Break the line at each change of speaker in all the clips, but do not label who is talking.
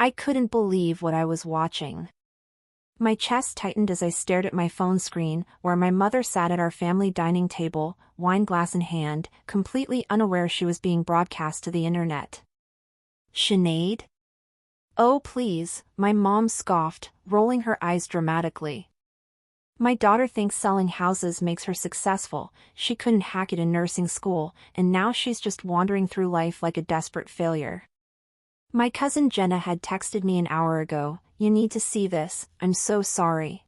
I couldn't believe what I was watching. My chest tightened as I stared at my phone screen, where my mother sat at our family dining table, wine glass in hand, completely unaware she was being broadcast to the internet. Sinead? Oh please, my mom scoffed, rolling her eyes dramatically. My daughter thinks selling houses makes her successful, she couldn't hack it in nursing school, and now she's just wandering through life like a desperate failure. My cousin Jenna had texted me an hour ago, "You need to see this, I'm so sorry."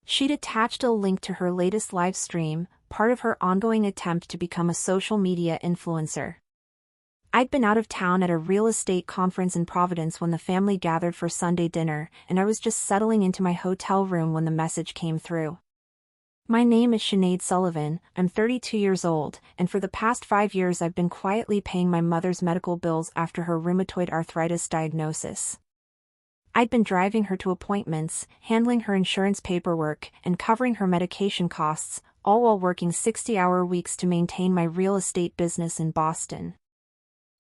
She'd attached a link to her latest live stream, part of her ongoing attempt to become a social media influencer. I'd been out of town at a real estate conference in Providence when the family gathered for Sunday dinner, and I was just settling into my hotel room when the message came through. My name is Sinead Sullivan, I'm 32 years old, and for the past 5 years I've been quietly paying my mother's medical bills after her rheumatoid arthritis diagnosis. I'd been driving her to appointments, handling her insurance paperwork, and covering her medication costs, all while working 60-hour weeks to maintain my real estate business in Boston.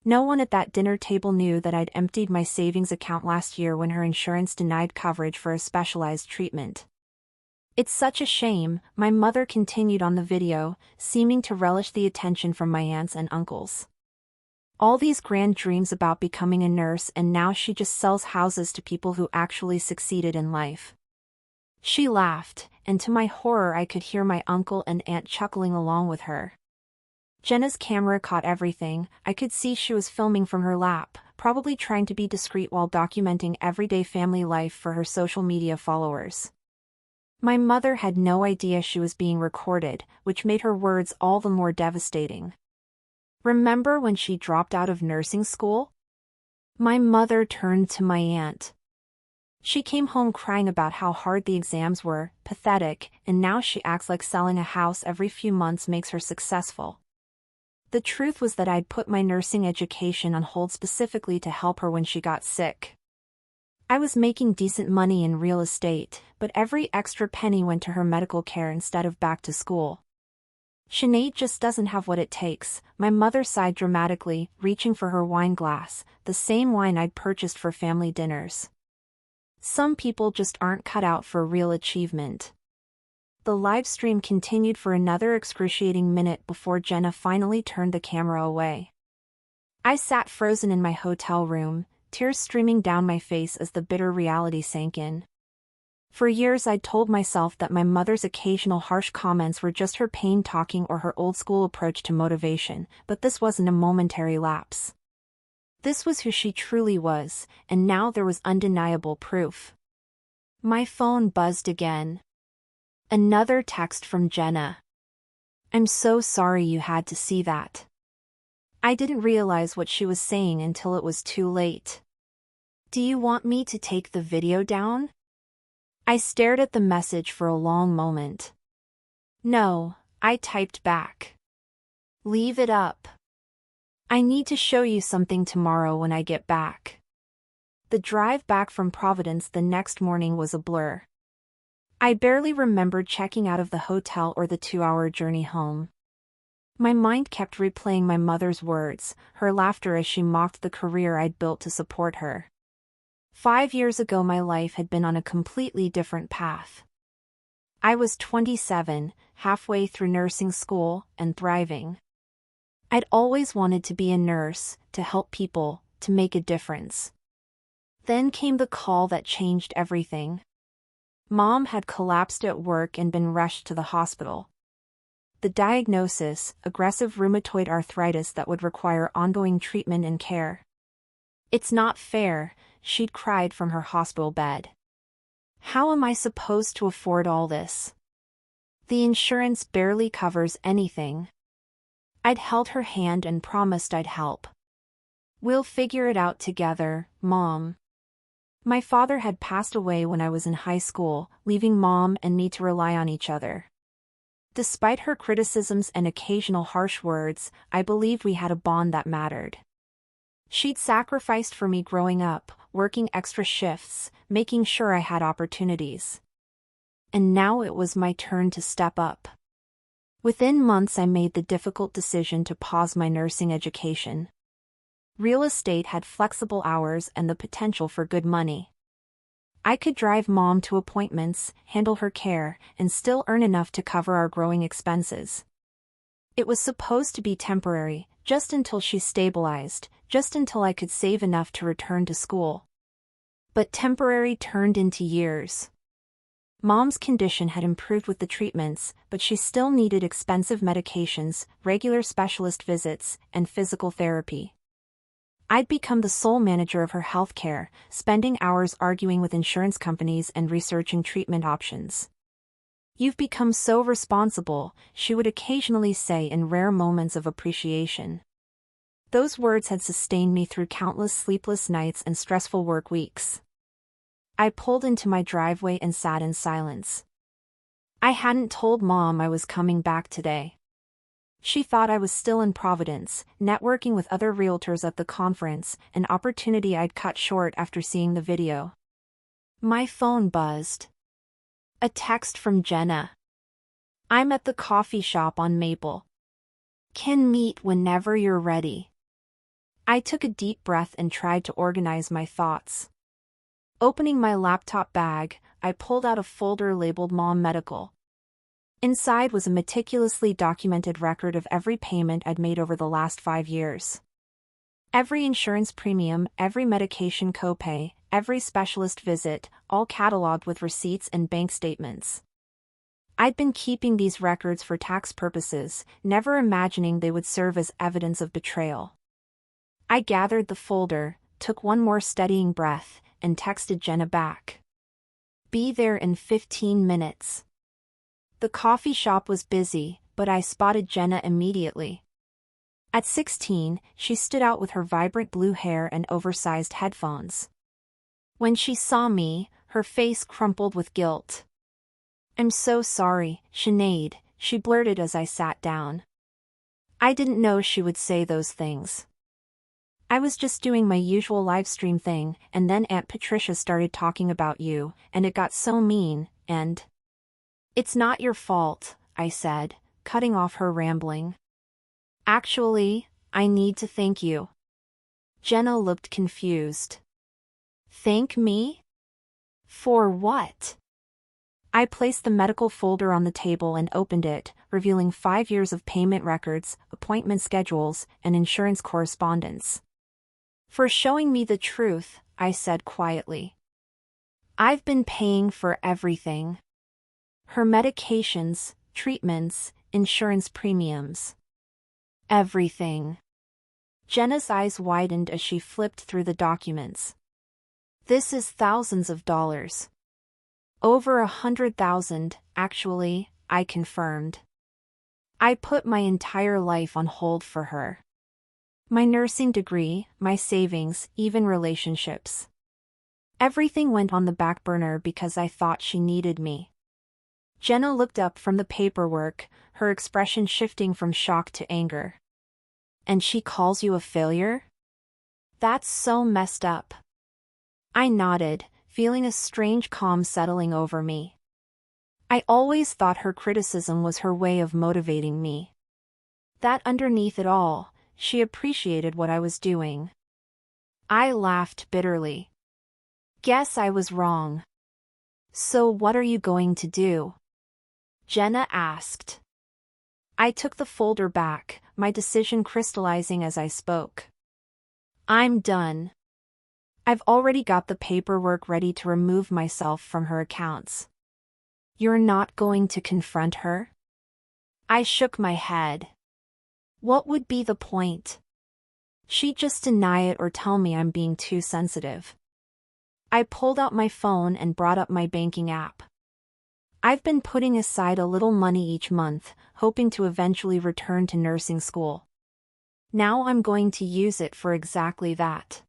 No one at that dinner table knew that I'd emptied my savings account last year when her insurance denied coverage for a specialized treatment. "It's such a shame," my mother continued on the video, seeming to relish the attention from my aunts and uncles. All these grand dreams about becoming a nurse, and now she just sells houses to people who actually succeeded in life. She laughed, and to my horror I could hear my uncle and aunt chuckling along with her. Jenna's camera caught everything. I could see she was filming from her lap, probably trying to be discreet while documenting everyday family life for her social media followers. My mother had no idea she was being recorded, which made her words all the more devastating. "Remember when she dropped out of nursing school?" My mother turned to my aunt. "She came home crying about how hard the exams were, pathetic, and now she acts like selling a house every few months makes her successful." The truth was that I'd put my nursing education on hold specifically to help her when she got sick. I was making decent money in real estate, but every extra penny went to her medical care instead of back to school. "Sinead just doesn't have what it takes," my mother sighed dramatically, reaching for her wine glass, the same wine I'd purchased for family dinners. "Some people just aren't cut out for real achievement." The live stream continued for another excruciating minute before Jenna finally turned the camera away. I sat frozen in my hotel room, tears streaming down my face as the bitter reality sank in. For years I'd told myself that my mother's occasional harsh comments were just her pain talking or her old-school approach to motivation, but this wasn't a momentary lapse. This was who she truly was, and now there was undeniable proof. My phone buzzed again. Another text from Jenna. "I'm so sorry you had to see that." I didn't realize what she was saying until it was too late. "Do you want me to take the video down?" I stared at the message for a long moment. "No," I typed back. "Leave it up. I need to show you something tomorrow when I get back." The drive back from Providence the next morning was a blur. I barely remembered checking out of the hotel or the 2-hour journey home. My mind kept replaying my mother's words, her laughter as she mocked the career I'd built to support her. 5 years ago my life had been on a completely different path. I was 27, halfway through nursing school, and thriving. I'd always wanted to be a nurse, to help people, to make a difference. Then came the call that changed everything. Mom had collapsed at work and been rushed to the hospital. The diagnosis, aggressive rheumatoid arthritis that would require ongoing treatment and care. "It's not fair," she'd cried from her hospital bed. "How am I supposed to afford all this? The insurance barely covers anything." I'd held her hand and promised I'd help. "We'll figure it out together, Mom." My father had passed away when I was in high school, leaving Mom and me to rely on each other. Despite her criticisms and occasional harsh words, I believed we had a bond that mattered. She'd sacrificed for me growing up, working extra shifts, making sure I had opportunities. And now it was my turn to step up. Within months I made the difficult decision to pause my nursing education. Real estate had flexible hours and the potential for good money. I could drive Mom to appointments, handle her care, and still earn enough to cover our growing expenses. It was supposed to be temporary, just until she stabilized, just until I could save enough to return to school. But temporary turned into years. Mom's condition had improved with the treatments, but she still needed expensive medications, regular specialist visits, and physical therapy. I'd become the sole manager of her health care, spending hours arguing with insurance companies and researching treatment options. "You've become so responsible," she would occasionally say in rare moments of appreciation. Those words had sustained me through countless sleepless nights and stressful work weeks. I pulled into my driveway and sat in silence. I hadn't told Mom I was coming back today. She thought I was still in Providence, networking with other realtors at the conference, an opportunity I'd cut short after seeing the video. My phone buzzed. A text from Jenna. "I'm at the coffee shop on Maple. Can meet whenever you're ready." I took a deep breath and tried to organize my thoughts. Opening my laptop bag, I pulled out a folder labeled Mom Medical. Inside was a meticulously documented record of every payment I'd made over the last 5 years. Every insurance premium, every medication copay, every specialist visit, all cataloged with receipts and bank statements. I'd been keeping these records for tax purposes, never imagining they would serve as evidence of betrayal. I gathered the folder, took one more steadying breath, and texted Jenna back. "Be there in 15 minutes. The coffee shop was busy, but I spotted Jenna immediately. At 16, she stood out with her vibrant blue hair and oversized headphones. When she saw me, her face crumpled with guilt. "I'm so sorry, Sinead," she blurted as I sat down. I didn't know she would say those things. "I was just doing my usual livestream thing, and then Aunt Patricia started talking about you, and it got so mean, and..." "It's not your fault," I said, cutting off her rambling. "Actually, I need to thank you." Jenna looked confused. "Thank me? For what?" I placed the medical folder on the table and opened it, revealing 5 years of payment records, appointment schedules, and insurance correspondence. "For showing me the truth," I said quietly. "I've been paying for everything. Her medications, treatments, insurance premiums. Everything." Jenna's eyes widened as she flipped through the documents. "This is thousands of dollars. Over 100,000, actually," I confirmed. "I put my entire life on hold for her. My nursing degree, my savings, even relationships. Everything went on the back burner because I thought she needed me." Jenna looked up from the paperwork, her expression shifting from shock to anger. "And she calls you a failure? That's so messed up." I nodded, feeling a strange calm settling over me. I always thought her criticism was her way of motivating me. That underneath it all, she appreciated what I was doing. I laughed bitterly. "Guess I was wrong. So what are you going to do?" Jenna asked. I took the folder back, my decision crystallizing as I spoke. "I'm done. I've already got the paperwork ready to remove myself from her accounts." "You're not going to confront her?" I shook my head. What would be the point? She'd just deny it or tell me I'm being too sensitive. I pulled out my phone and brought up my banking app. I've been putting aside a little money each month, hoping to eventually return to nursing school. Now I'm going to use it for exactly that.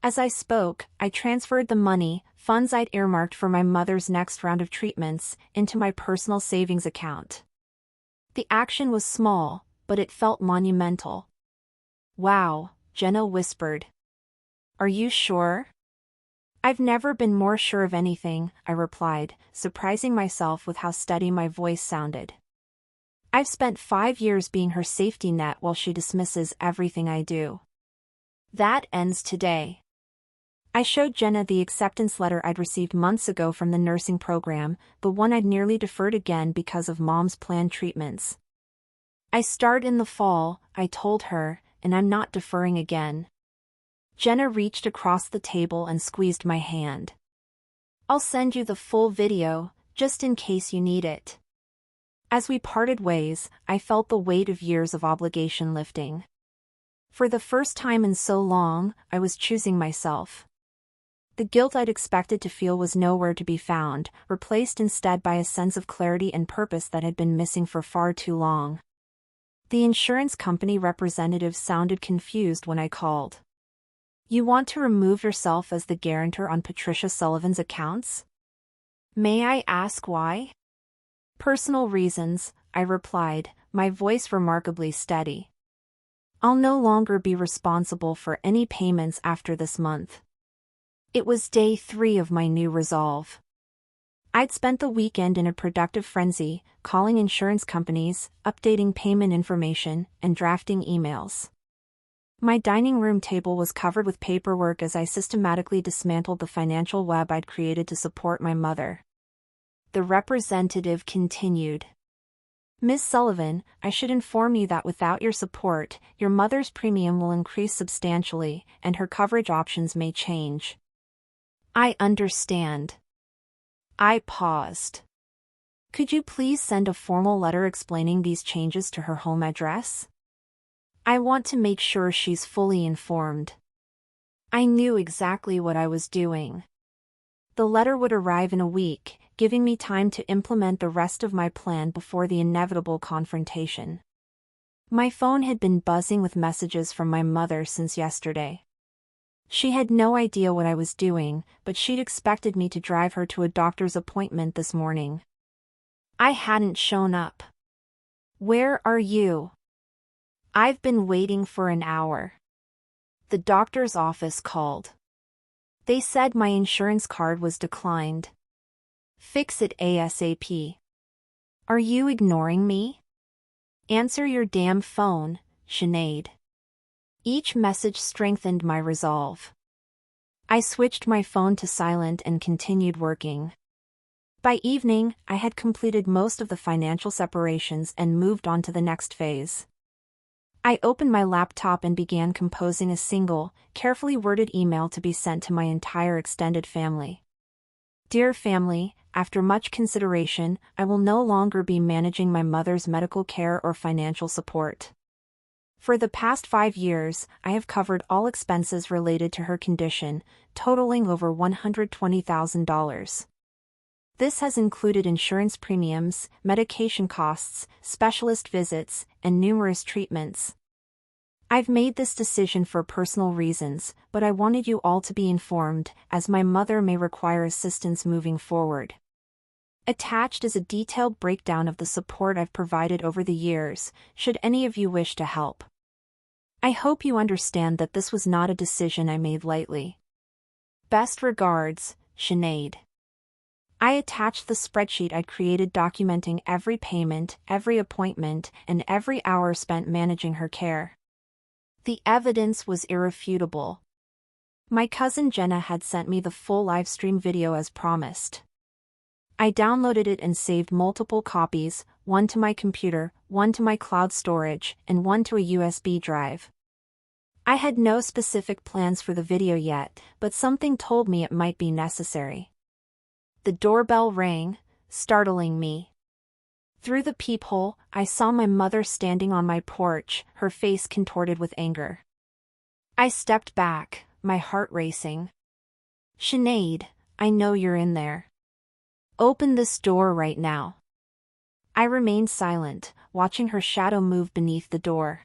As I spoke, I transferred the money, funds I'd earmarked for my mother's next round of treatments, into my personal savings account. The action was small, but it felt monumental. "Wow," Jenna whispered. "Are you sure?" "I've never been more sure of anything," I replied, surprising myself with how steady my voice sounded. "I've spent 5 years being her safety net while she dismisses everything I do." That ends today. I showed Jenna the acceptance letter I'd received months ago from the nursing program, the one I'd nearly deferred again because of Mom's planned treatments. I start in the fall, I told her, and I'm not deferring again. Jenna reached across the table and squeezed my hand. I'll send you the full video, just in case you need it. As we parted ways, I felt the weight of years of obligation lifting. For the first time in so long, I was choosing myself. The guilt I'd expected to feel was nowhere to be found, replaced instead by a sense of clarity and purpose that had been missing for far too long. The insurance company representative sounded confused when I called. You want to remove yourself as the guarantor on Patricia Sullivan's accounts? May I ask why? Personal reasons, I replied, my voice remarkably steady. I'll no longer be responsible for any payments after this month. It was day 3 of my new resolve. I'd spent the weekend in a productive frenzy, calling insurance companies, updating payment information, and drafting emails. My dining room table was covered with paperwork as I systematically dismantled the financial web I'd created to support my mother. The representative continued. Ms. Sullivan, I should inform you that without your support, your mother's premium will increase substantially, and her coverage options may change. I understand. I paused. Could you please send a formal letter explaining these changes to her home address? I want to make sure she's fully informed. I knew exactly what I was doing. The letter would arrive in a week, giving me time to implement the rest of my plan before the inevitable confrontation. My phone had been buzzing with messages from my mother since yesterday. She had no idea what I was doing, but she'd expected me to drive her to a doctor's appointment this morning. I hadn't shown up. Where are you? I've been waiting for an hour. The doctor's office called. They said my insurance card was declined. Fix it ASAP. Are you ignoring me? Answer your damn phone, Sinead. Each message strengthened my resolve. I switched my phone to silent and continued working. By evening, I had completed most of the financial separations and moved on to the next phase. I opened my laptop and began composing a single, carefully worded email to be sent to my entire extended family. Dear family, after much consideration, I will no longer be managing my mother's medical care or financial support. For the past 5 years, I have covered all expenses related to her condition, totaling over $120,000. This has included insurance premiums, medication costs, specialist visits, and numerous treatments. I've made this decision for personal reasons, but I wanted you all to be informed, as my mother may require assistance moving forward. Attached is a detailed breakdown of the support I've provided over the years, should any of you wish to help. I hope you understand that this was not a decision I made lightly. Best regards, Sinead. I attached the spreadsheet I'd created documenting every payment, every appointment, and every hour spent managing her care. The evidence was irrefutable. My cousin Jenna had sent me the full livestream video as promised. I downloaded it and saved multiple copies, one to my computer, one to my cloud storage, and one to a USB drive. I had no specific plans for the video yet, but something told me it might be necessary. The doorbell rang, startling me. Through the peephole, I saw my mother standing on my porch, her face contorted with anger. I stepped back, my heart racing. Sinead, I know you're in there. Open this door right now. I remained silent, watching her shadow move beneath the door.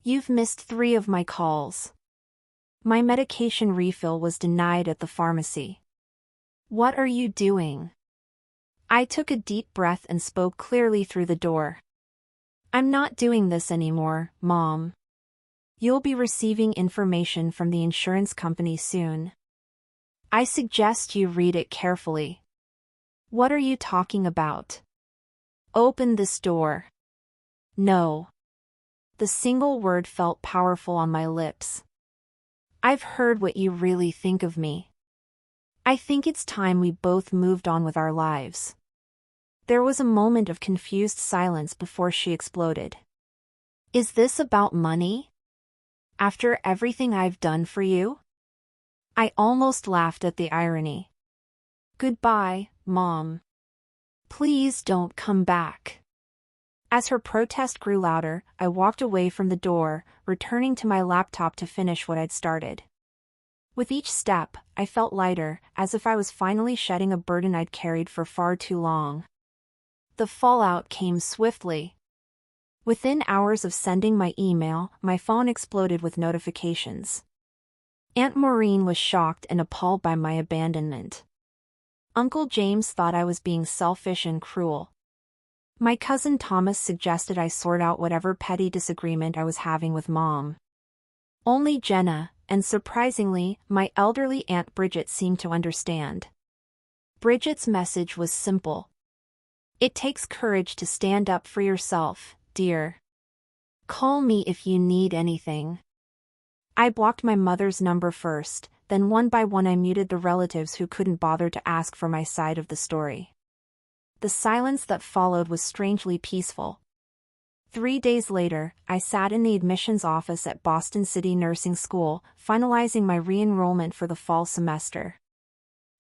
You've missed 3 of my calls. My medication refill was denied at the pharmacy. What are you doing? I took a deep breath and spoke clearly through the door. I'm not doing this anymore, Mom. You'll be receiving information from the insurance company soon. I suggest you read it carefully. What are you talking about? Open this door. No. The single word felt powerful on my lips. I've heard what you really think of me. I think it's time we both moved on with our lives." There was a moment of confused silence before she exploded. "Is this about money? After everything I've done for you?" I almost laughed at the irony. "Goodbye, Mom. Please don't come back." As her protest grew louder, I walked away from the door, returning to my laptop to finish what I'd started. With each step, I felt lighter, as if I was finally shedding a burden I'd carried for far too long. The fallout came swiftly. Within hours of sending my email, my phone exploded with notifications. Aunt Maureen was shocked and appalled by my abandonment. Uncle James thought I was being selfish and cruel. My cousin Thomas suggested I sort out whatever petty disagreement I was having with Mom. Only Jenna, and surprisingly, my elderly Aunt Bridget seemed to understand. Bridget's message was simple. "It takes courage to stand up for yourself, dear. Call me if you need anything." I blocked my mother's number first, then one by one I muted the relatives who couldn't bother to ask for my side of the story. The silence that followed was strangely peaceful. 3 days later, I sat in the admissions office at Boston City Nursing School, finalizing my re-enrollment for the fall semester.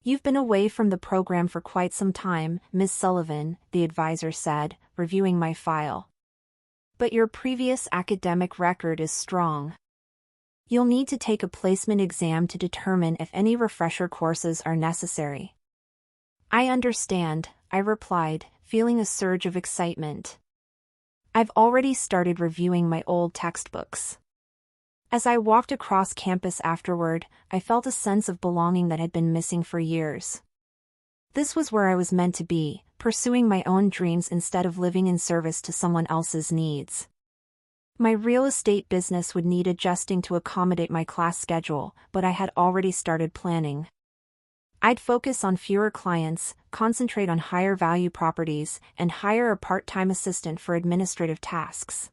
"You've been away from the program for quite some time, Ms. Sullivan," the advisor said, reviewing my file. "But your previous academic record is strong. You'll need to take a placement exam to determine if any refresher courses are necessary." "I understand," I replied, feeling a surge of excitement. "I've already started reviewing my old textbooks." As I walked across campus afterward, I felt a sense of belonging that had been missing for years. This was where I was meant to be, pursuing my own dreams instead of living in service to someone else's needs. My real estate business would need adjusting to accommodate my class schedule, but I had already started planning. I'd focus on fewer clients, concentrate on higher value properties, and hire a part-time assistant for administrative tasks.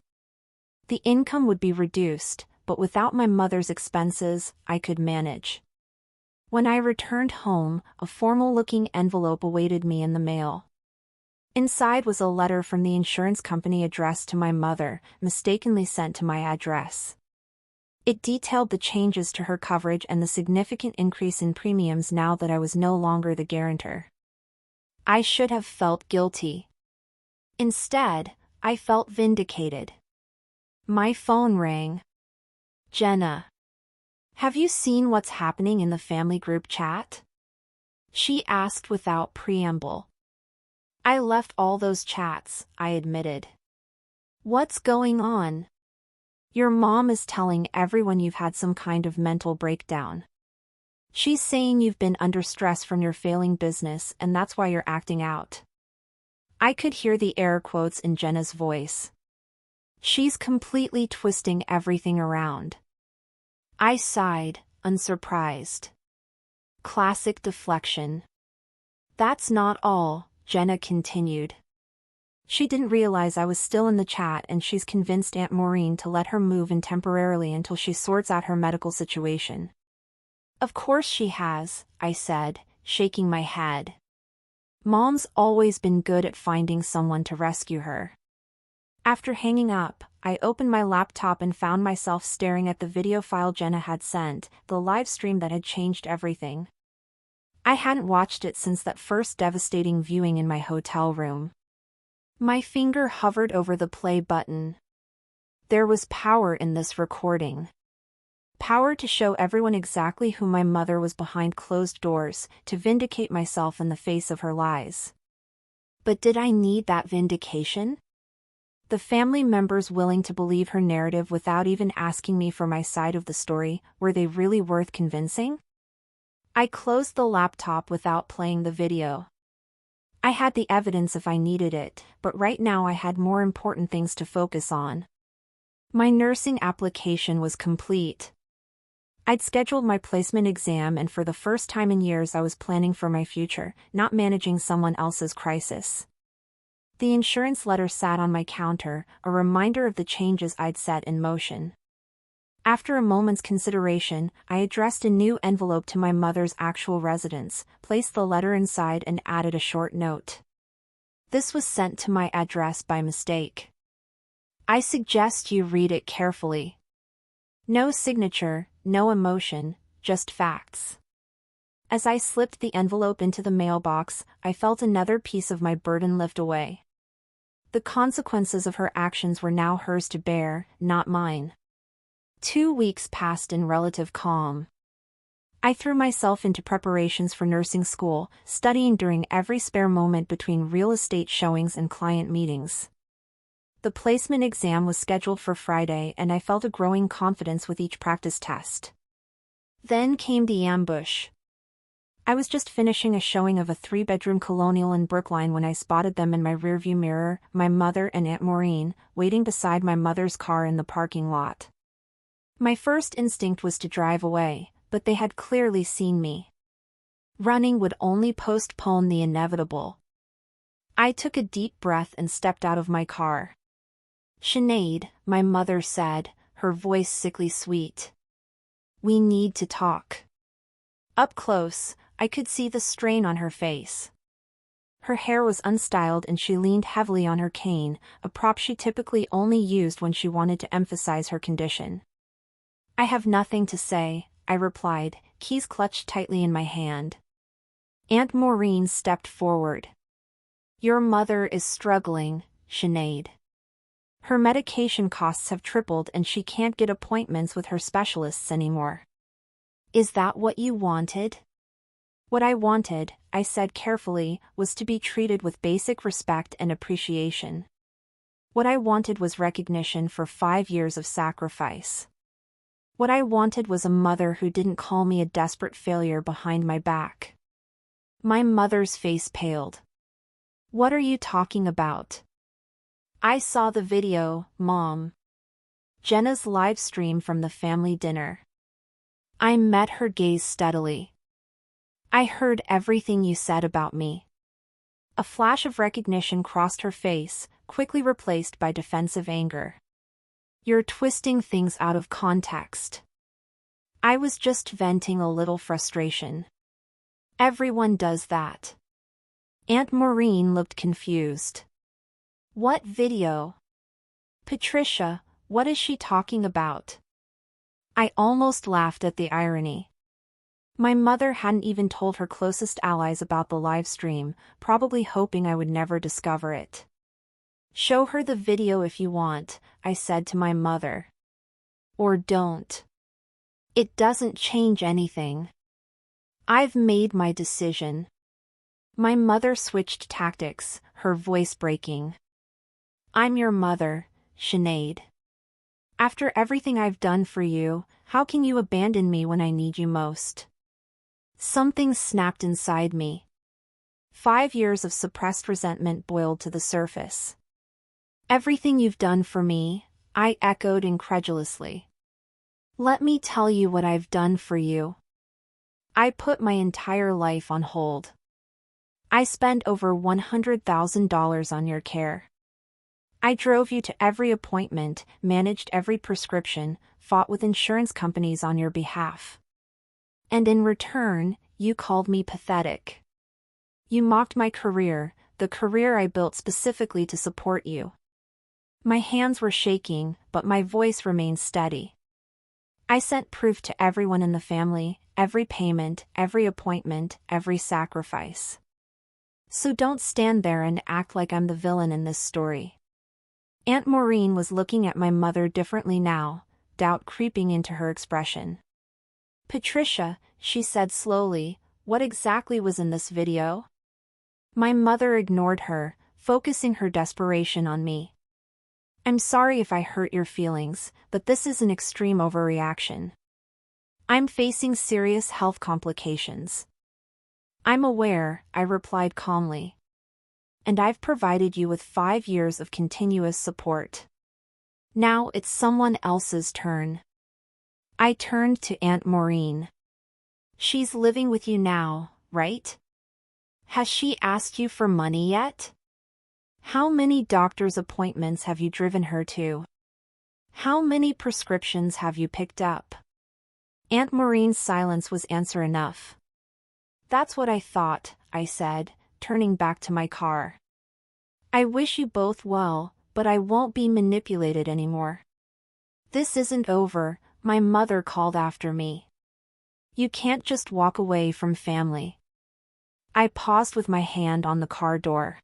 The income would be reduced, but without my mother's expenses, I could manage. When I returned home, a formal-looking envelope awaited me in the mail. Inside was a letter from the insurance company addressed to my mother, mistakenly sent to my address. It detailed the changes to her coverage and the significant increase in premiums now that I was no longer the guarantor. I should have felt guilty. Instead, I felt vindicated. My phone rang. "Jenna. Have you seen what's happening in the family group chat?" she asked without preamble. "I left all those chats," I admitted. "What's going on?" "Your mom is telling everyone you've had some kind of mental breakdown. She's saying you've been under stress from your failing business and that's why you're acting out." I could hear the air quotes in Jenna's voice. "She's completely twisting everything around." I sighed, unsurprised. Classic deflection. "That's not all," Jenna continued. "She didn't realize I was still in the chat and she's convinced Aunt Maureen to let her move in temporarily until she sorts out her medical situation." "Of course she has," I said, shaking my head. "Mom's always been good at finding someone to rescue her." After hanging up, I opened my laptop and found myself staring at the video file Jenna had sent, the live stream that had changed everything. I hadn't watched it since that first devastating viewing in my hotel room. My finger hovered over the play button. There was power in this recording. Power to show everyone exactly who my mother was behind closed doors, to vindicate myself in the face of her lies. But did I need that vindication? The family members willing to believe her narrative without even asking me for my side of the story, were they really worth convincing? I closed the laptop without playing the video. I had the evidence if I needed it, but right now I had more important things to focus on. My nursing application was complete. I'd scheduled my placement exam and for the first time in years I was planning for my future, not managing someone else's crisis. The insurance letter sat on my counter, a reminder of the changes I'd set in motion. After a moment's consideration, I addressed a new envelope to my mother's actual residence, placed the letter inside and added a short note. This was sent to my address by mistake. I suggest you read it carefully. No signature, no emotion, just facts. As I slipped the envelope into the mailbox, I felt another piece of my burden lift away. The consequences of her actions were now hers to bear, not mine. 2 weeks passed in relative calm. I threw myself into preparations for nursing school, studying during every spare moment between real estate showings and client meetings. The placement exam was scheduled for Friday and I felt a growing confidence with each practice test. Then came the ambush. I was just finishing a showing of a 3-bedroom colonial in Brookline when I spotted them in my rearview mirror, my mother and Aunt Maureen, waiting beside my mother's car in the parking lot. My first instinct was to drive away, but they had clearly seen me. Running would only postpone the inevitable. I took a deep breath and stepped out of my car. "Sinead," my mother said, her voice sickly sweet. "We need to talk." Up close, I could see the strain on her face. Her hair was unstyled and she leaned heavily on her cane, a prop she typically only used when she wanted to emphasize her condition. "I have nothing to say," I replied, keys clutched tightly in my hand. Aunt Maureen stepped forward. "Your mother is struggling, Sinead. Her medication costs have tripled and she can't get appointments with her specialists anymore." "Is that what you wanted?" "What I wanted," I said carefully, "was to be treated with basic respect and appreciation. What I wanted was recognition for 5 years of sacrifice. What I wanted was a mother who didn't call me a desperate failure behind my back." My mother's face paled. "What are you talking about?" "I saw the video, Mom. Jenna's live stream from the family dinner." I met her gaze steadily. "I heard everything you said about me." A flash of recognition crossed her face, quickly replaced by defensive anger. "You're twisting things out of context." "I was just venting a little frustration." "Everyone does that." Aunt Maureen looked confused. "What video?" "Patricia, what is she talking about?" I almost laughed at the irony. My mother hadn't even told her closest allies about the live stream, probably hoping I would never discover it. "Show her the video if you want," I said to my mother. "Or don't. It doesn't change anything. I've made my decision." My mother switched tactics, her voice breaking. "I'm your mother, Sinead. After everything I've done for you, how can you abandon me when I need you most?" Something snapped inside me. 5 years of suppressed resentment boiled to the surface. "Everything you've done for me," I echoed incredulously. "Let me tell you what I've done for you. I put my entire life on hold. I spent over $100,000 on your care. I drove you to every appointment, managed every prescription, fought with insurance companies on your behalf. And in return, you called me pathetic. You mocked my career, the career I built specifically to support you." My hands were shaking, but my voice remained steady. "I sent proof to everyone in the family, every payment, every appointment, every sacrifice. So don't stand there and act like I'm the villain in this story." Aunt Maureen was looking at my mother differently now, doubt creeping into her expression. "Patricia," she said slowly, "what exactly was in this video?" My mother ignored her, focusing her desperation on me. "I'm sorry if I hurt your feelings, but this is an extreme overreaction. I'm facing serious health complications." "I'm aware," I replied calmly. "And I've provided you with 5 years of continuous support. Now it's someone else's turn." I turned to Aunt Maureen. "She's living with you now, right? Has she asked you for money yet? How many doctor's appointments have you driven her to?" How many prescriptions have you picked up? Aunt Maureen's silence was answer enough. That's what I thought, I said, turning back to my car. I wish you both well, but I won't be manipulated anymore. This isn't over, my mother called after me. You can't just walk away from family. I paused with my hand on the car door.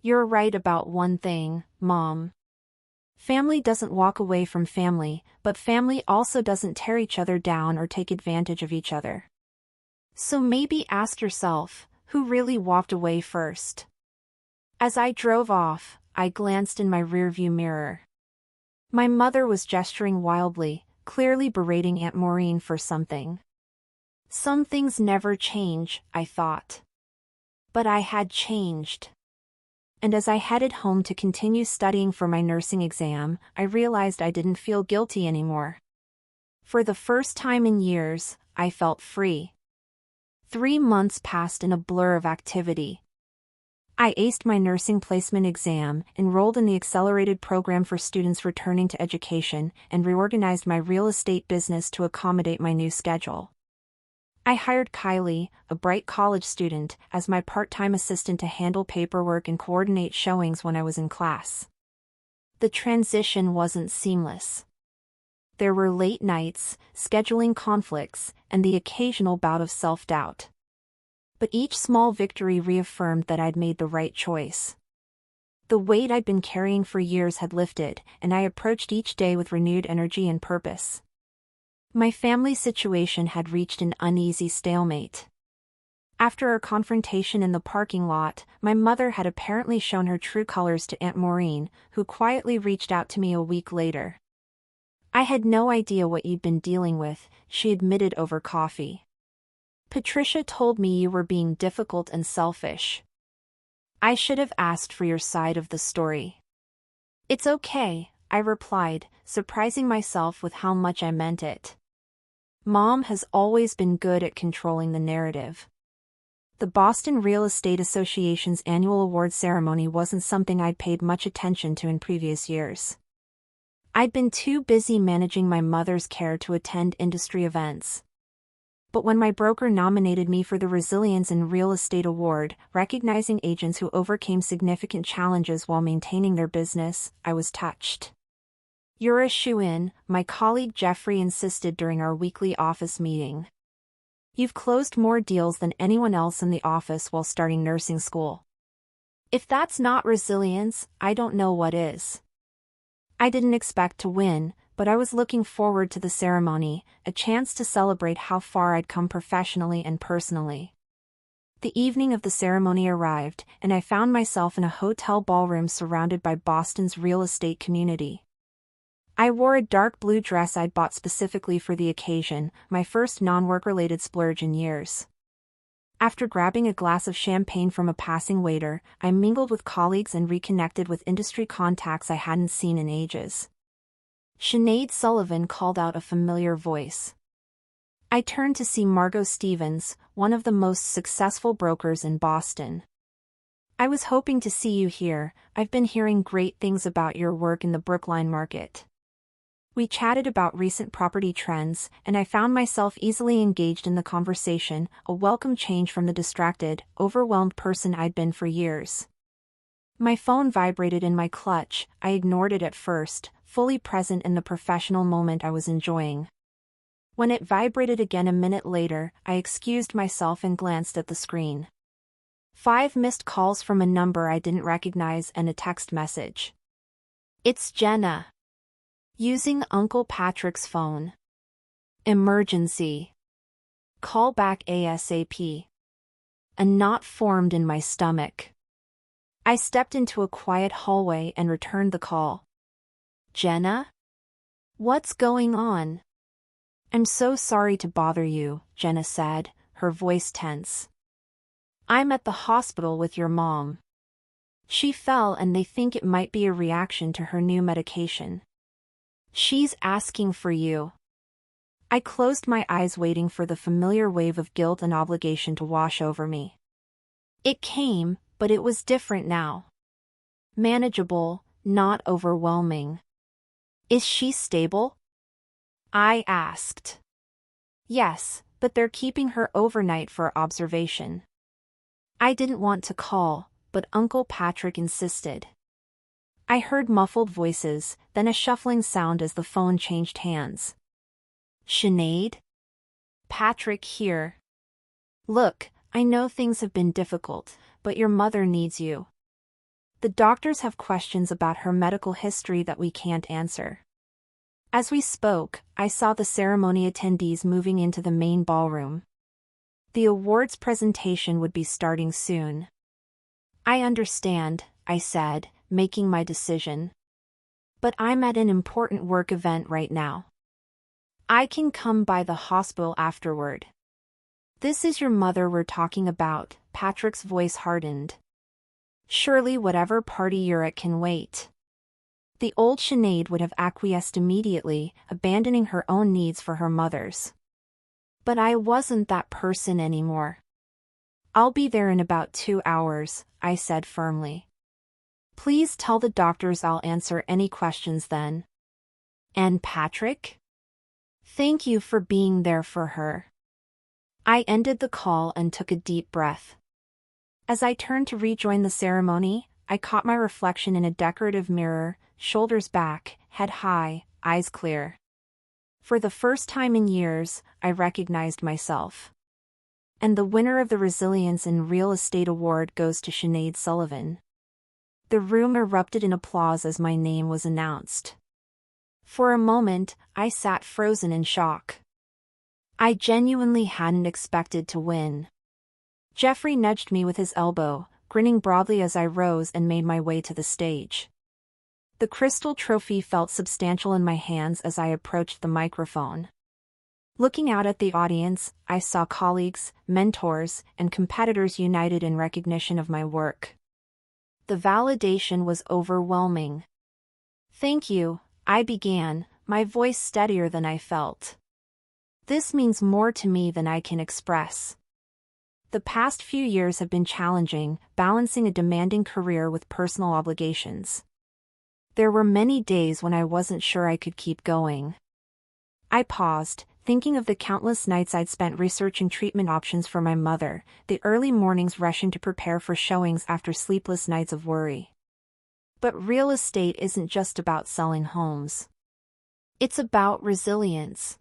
You're right about one thing, Mom. Family doesn't walk away from family, but family also doesn't tear each other down or take advantage of each other. So maybe ask yourself, who really walked away first? As I drove off, I glanced in my rearview mirror. My mother was gesturing wildly, clearly berating Aunt Maureen for something. Some things never change, I thought. But I had changed. And as I headed home to continue studying for my nursing exam, I realized I didn't feel guilty anymore. For the first time in years, I felt free. 3 months passed in a blur of activity. I aced my nursing placement exam, enrolled in the accelerated program for students returning to education, and reorganized my real estate business to accommodate my new schedule. I hired Kylie, a bright college student, as my part-time assistant to handle paperwork and coordinate showings when I was in class. The transition wasn't seamless. There were late nights, scheduling conflicts, and the occasional bout of self-doubt. But each small victory reaffirmed that I'd made the right choice. The weight I'd been carrying for years had lifted, and I approached each day with renewed energy and purpose. My family situation had reached an uneasy stalemate. After our confrontation in the parking lot, my mother had apparently shown her true colors to Aunt Maureen, who quietly reached out to me a week later. I had no idea what you'd been dealing with, she admitted over coffee. Patricia told me you were being difficult and selfish. I should have asked for your side of the story. It's okay, I replied, surprising myself with how much I meant it. Mom has always been good at controlling the narrative. The Boston Real Estate Association's annual award ceremony wasn't something I'd paid much attention to in previous years. I'd been too busy managing my mother's care to attend industry events. But when my broker nominated me for the Resilience in Real Estate Award, recognizing agents who overcame significant challenges while maintaining their business, I was touched. You're a shoo-in, my colleague Jeffrey insisted during our weekly office meeting. You've closed more deals than anyone else in the office while starting nursing school. If that's not resilience, I don't know what is. I didn't expect to win, but I was looking forward to the ceremony, a chance to celebrate how far I'd come professionally and personally. The evening of the ceremony arrived, and I found myself in a hotel ballroom surrounded by Boston's real estate community. I wore a dark blue dress I'd bought specifically for the occasion, my first non-work-related splurge in years. After grabbing a glass of champagne from a passing waiter, I mingled with colleagues and reconnected with industry contacts I hadn't seen in ages. Sinead Sullivan called out a familiar voice. I turned to see Margot Stevens, one of the most successful brokers in Boston. I was hoping to see you here. I've been hearing great things about your work in the Brookline market. We chatted about recent property trends, and I found myself easily engaged in the conversation, a welcome change from the distracted, overwhelmed person I'd been for years. My phone vibrated in my clutch. I ignored it at first, fully present in the professional moment I was enjoying. When it vibrated again a minute later, I excused myself and glanced at the screen. 5 missed calls from a number I didn't recognize and a text message. It's Jenna. Using Uncle Patrick's phone. Emergency. Call back ASAP. A knot formed in my stomach. I stepped into a quiet hallway and returned the call. Jenna? What's going on? I'm so sorry to bother you, Jenna said, her voice tense. I'm at the hospital with your mom. She fell and they think it might be a reaction to her new medication. She's asking for you. I closed my eyes waiting for the familiar wave of guilt and obligation to wash over me. It came, but it was different now. Manageable, not overwhelming. Is she stable? I asked. Yes, but they're keeping her overnight for observation. I didn't want to call, but Uncle Patrick insisted. I heard muffled voices, then a shuffling sound as the phone changed hands. Sinead? Patrick here. Look, I know things have been difficult, but your mother needs you. The doctors have questions about her medical history that we can't answer. As we spoke, I saw the ceremony attendees moving into the main ballroom. The awards presentation would be starting soon. I understand, I said, making my decision. But I'm at an important work event right now. I can come by the hospital afterward. This is your mother we're talking about, Patrick's voice hardened. Surely whatever party you're at can wait. The old Sinead would have acquiesced immediately, abandoning her own needs for her mother's. But I wasn't that person anymore. I'll be there in about 2 hours, I said firmly. Please tell the doctors I'll answer any questions then. And Patrick? Thank you for being there for her. I ended the call and took a deep breath. As I turned to rejoin the ceremony, I caught my reflection in a decorative mirror, shoulders back, head high, eyes clear. For the first time in years, I recognized myself. And the winner of the Resilience in Real Estate Award goes to Sinead Sullivan. The room erupted in applause as my name was announced. For a moment, I sat frozen in shock. I genuinely hadn't expected to win. Jeffrey nudged me with his elbow, grinning broadly as I rose and made my way to the stage. The crystal trophy felt substantial in my hands as I approached the microphone. Looking out at the audience, I saw colleagues, mentors, and competitors united in recognition of my work. The validation was overwhelming. Thank you, I began, my voice steadier than I felt. This means more to me than I can express. The past few years have been challenging, balancing a demanding career with personal obligations. There were many days when I wasn't sure I could keep going. I paused, thinking of the countless nights I'd spent researching treatment options for my mother, the early mornings rushing to prepare for showings after sleepless nights of worry. But real estate isn't just about selling homes. It's about resilience.